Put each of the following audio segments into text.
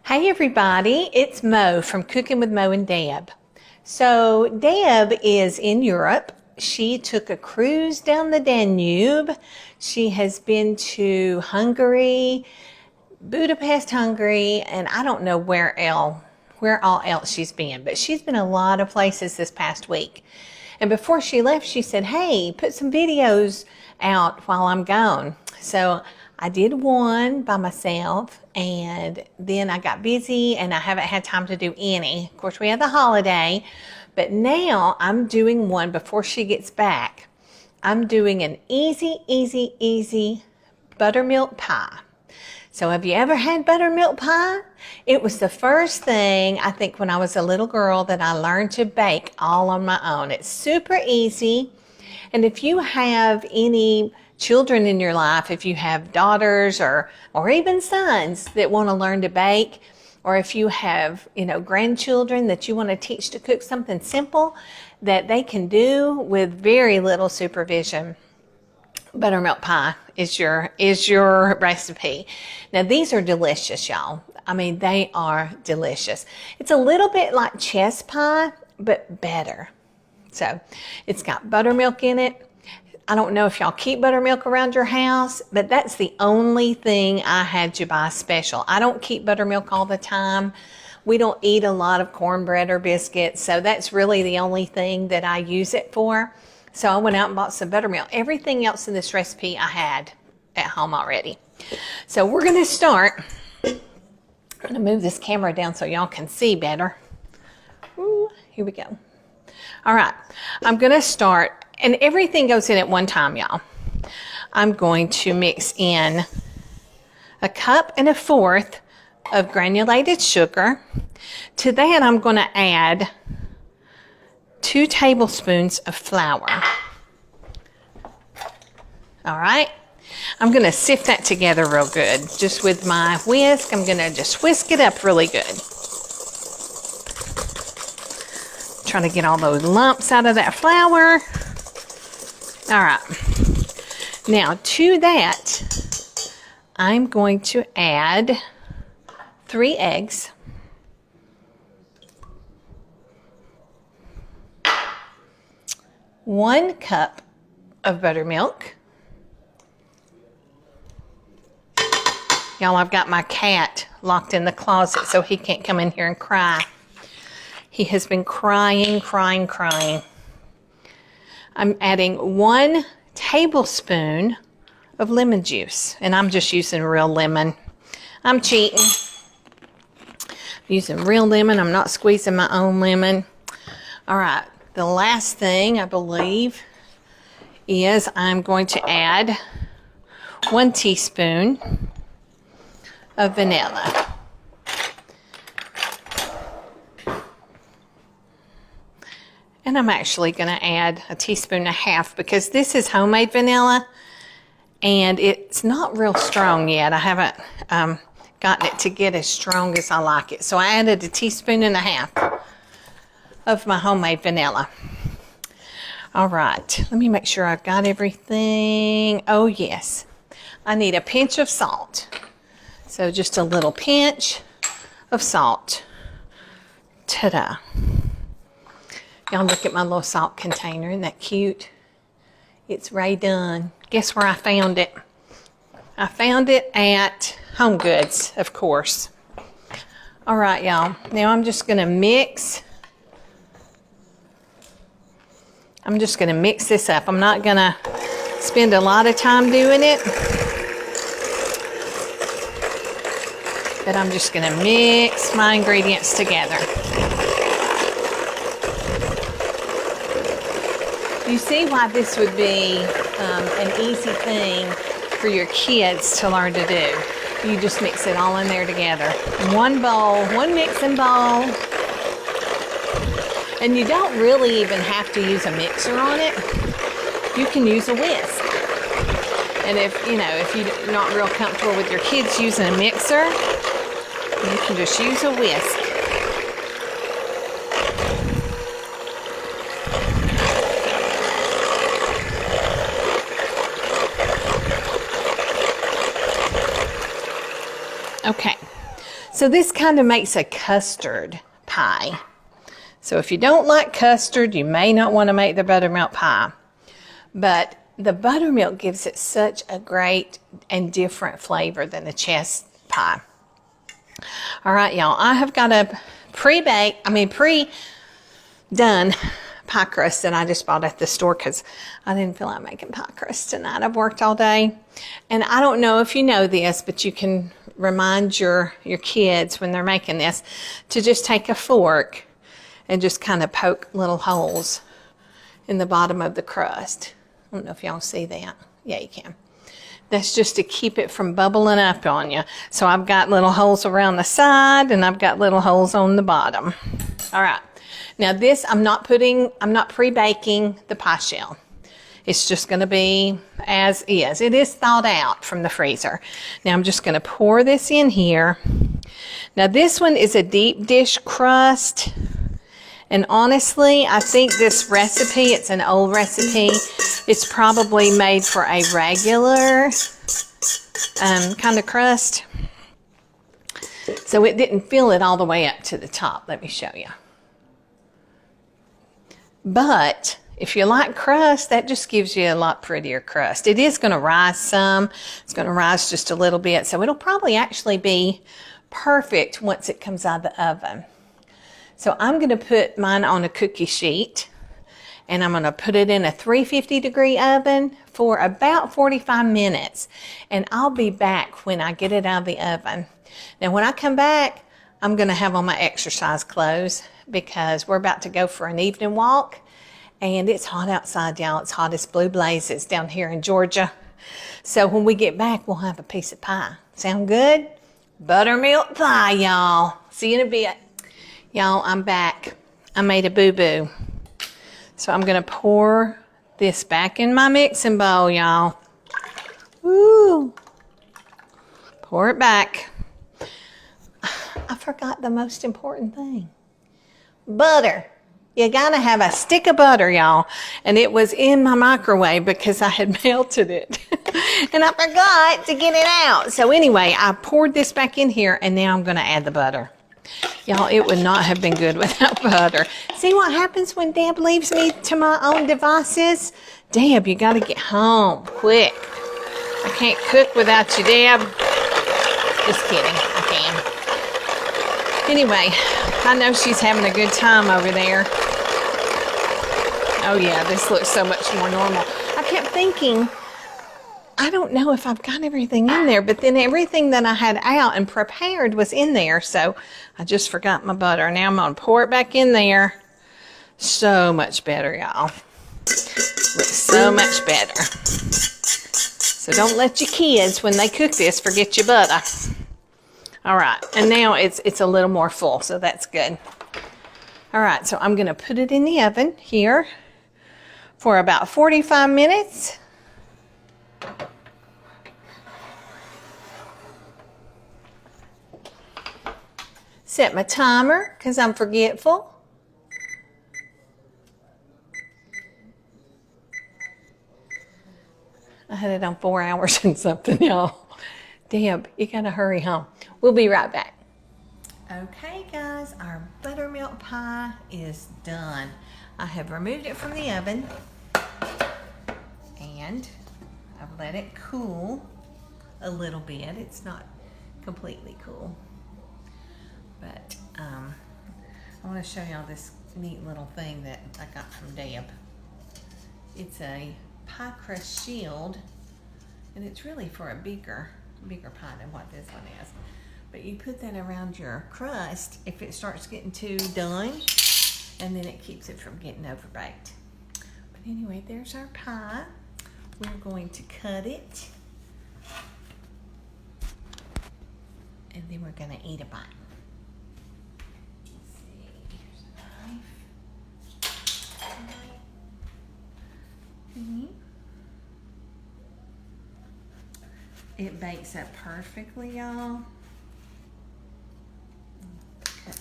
Hey everybody, it's Mo from Cooking with Mo and Deb. So Deb is in Europe. She took a cruise down the Danube. She has been to Hungary, Budapest, Hungary, and I don't know where all else she's been, but she's been a lot of places this past week. And before she left, she said, hey, put some videos out while I'm gone. So I did one by myself, and then I got busy and I haven't had time to do any. Of course, we had the holiday, but now I'm doing one before she gets back. I'm doing an easy buttermilk pie. So have you ever had buttermilk pie? It was the first thing, I think, when I was a little girl that I learned to bake all on my own. It's super easy. And if you have any children in your life, if you have daughters or even sons that want to learn to bake, or if you have, grandchildren that you want to teach to cook something simple that they can do with very little supervision, buttermilk pie is your recipe. Now these are delicious, y'all. I mean, they are delicious. It's a little bit like chess pie, but better. So it's got buttermilk in it. I don't know if y'all keep buttermilk around your house, but that's the only thing I had to buy special. I don't keep buttermilk all the time. We don't eat a lot of cornbread or biscuits, so that's really the only thing that I use it for. So I went out and bought some buttermilk. Everything else in this recipe I had at home already. So we're going to start. I'm going to move this camera down so y'all can see better. Ooh, here we go. All right, I'm going to start, and everything goes in at one time, y'all. I'm going to mix in 1.25 cups of granulated sugar. To that, I'm going to add 2 tablespoons of flour. All right, I'm going to sift that together real good. Just with my whisk, I'm going to just whisk it up really good. Trying to get all those lumps out of that flour. All right, now to that, I'm going to add 3 eggs. 1 cup of buttermilk. Y'all, I've got my cat locked in the closet so he can't come in here and cry. He has been crying. I'm adding 1 tablespoon of lemon juice, and I'm just using real lemon. I'm cheating. I'm using real lemon. I'm not squeezing my own lemon. All right, the last thing I believe is I'm going to add 1 teaspoon of vanilla. And I'm actually going to add 1.5 teaspoons because this is homemade vanilla and it's not real strong yet. I haven't gotten it to get as strong as I like it. So I added 1.5 teaspoons of my homemade vanilla. All right, let me make sure I've got everything. Oh yes, I need a pinch of salt. So just a little pinch of salt. Ta-da. Y'all look at my little salt container. Isn't that cute? It's right done. Guess where I found it? I found it at Home Goods, of course. All right, y'all. Now I'm just going to mix. I'm just going to mix this up. I'm not going to spend a lot of time doing it. But I'm just going to mix my ingredients together. You see why this would be an easy thing for your kids to learn to do. You just mix it all in there together. One bowl, one mixing bowl. And you don't really even have to use a mixer on it. You can use a whisk. And if you're not real comfortable with your kids using a mixer, you can just use a whisk. Okay, So this kind of makes a custard pie. So if you don't like custard, you may not want to make the buttermilk pie. But the buttermilk gives it such a great and different flavor than the chess pie. All right, y'all, I have got a pre-done pie crust that I just bought at the store because I didn't feel like making pie crust tonight. I've worked all day. And I don't know if you know this, but you can remind your kids when they're making this to just take a fork and just kind of poke little holes in the bottom of the crust. I don't know if y'all see that. Yeah, you can. That's just to keep it from bubbling up on you. So I've got little holes around the side and I've got little holes on the bottom. All right. Now this, I'm not pre-baking the pie shell. It's just going to be as is. It is thawed out from the freezer. Now I'm just going to pour this in here. Now this one is a deep dish crust. And honestly, I think this recipe, it's an old recipe. It's probably made for a regular kind of crust. So it didn't fill it all the way up to the top. Let me show you. But if you like crust, that just gives you a lot prettier crust. It is going to rise some. It's going to rise just a little bit. So it'll probably actually be perfect once it comes out of the oven. So I'm going to put mine on a cookie sheet. And I'm going to put it in a 350-degree oven for about 45 minutes. And I'll be back when I get it out of the oven. Now when I come back, I'm going to have on my exercise clothes because we're about to go for an evening walk. And it's hot outside, y'all. It's hot as blue blazes down here in Georgia. So when we get back, we'll have a piece of pie. Sound good? Buttermilk pie, y'all. See you in a bit. Y'all, I'm back. I made a boo-boo. So I'm going to pour this back in my mixing bowl, y'all. Woo! Pour it back. I forgot the most important thing. Butter. You got to have a stick of butter, y'all. And it was in my microwave because I had melted it. And I forgot to get it out. So anyway, I poured this back in here and now I'm going to add the butter. Y'all, it would not have been good without butter. See what happens when Deb leaves me to my own devices? Deb, you got to get home quick. I can't cook without you, Deb. Just kidding, I can. Anyway, I know she's having a good time over there. Oh yeah, this looks so much more normal. I kept thinking, I don't know if I've got everything in there, but then everything that I had out and prepared was in there, so I just forgot my butter. Now I'm going to pour it back in there. So much better, y'all. Looks so much better. So don't let your kids, when they cook this, forget your butter. All right, and now it's a little more full, so that's good. All right, so I'm going to put it in the oven here for about 45 minutes. Set my timer because I'm forgetful. I had it on 4 hours and something, y'all. Deb, you gotta hurry home. We'll be right back. Okay, guys, our buttermilk pie is done. I have removed it from the oven and I've let it cool a little bit. It's not completely cool. But I want to show y'all this neat little thing that I got from Deb. It's a pie crust shield, and it's really for a bigger pie than what this one is. But you put that around your crust if it starts getting too done, and then it keeps it from getting overbaked. But anyway, there's our pie. We're going to cut it, and then we're going to eat a bite. It bakes up perfectly, y'all.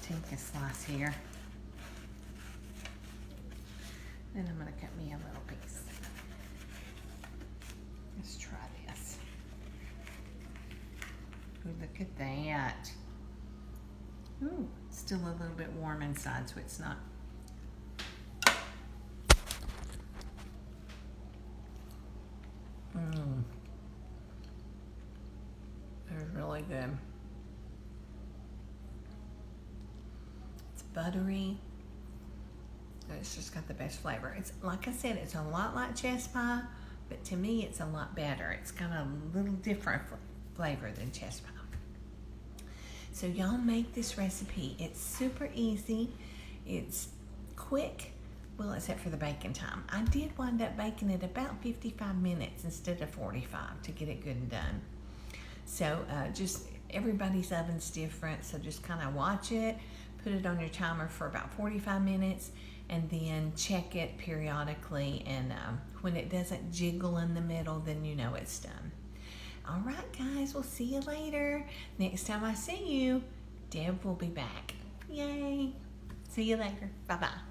Take a slice here. Then I'm going to cut me a little piece. Let's try this. Ooh, look at that. Ooh, it's still a little bit warm inside, so it's not. It's really good. It's buttery. It's just got the best flavor. It's like I said, it's a lot like chess pie, but to me it's a lot better. It's got a little different flavor than chess pie. So y'all make this recipe. It's super easy. It's quick. Well, except for the baking time. I did wind up baking it about 55 minutes instead of 45 to get it good and done. So just everybody's oven's different, so just kind of watch it, put it on your timer for about 45 minutes, and then check it periodically, and when it doesn't jiggle in the middle, then you know it's done. All right, guys, we'll see you later. Next time I see you, Deb will be back. Yay! See you later. Bye-bye.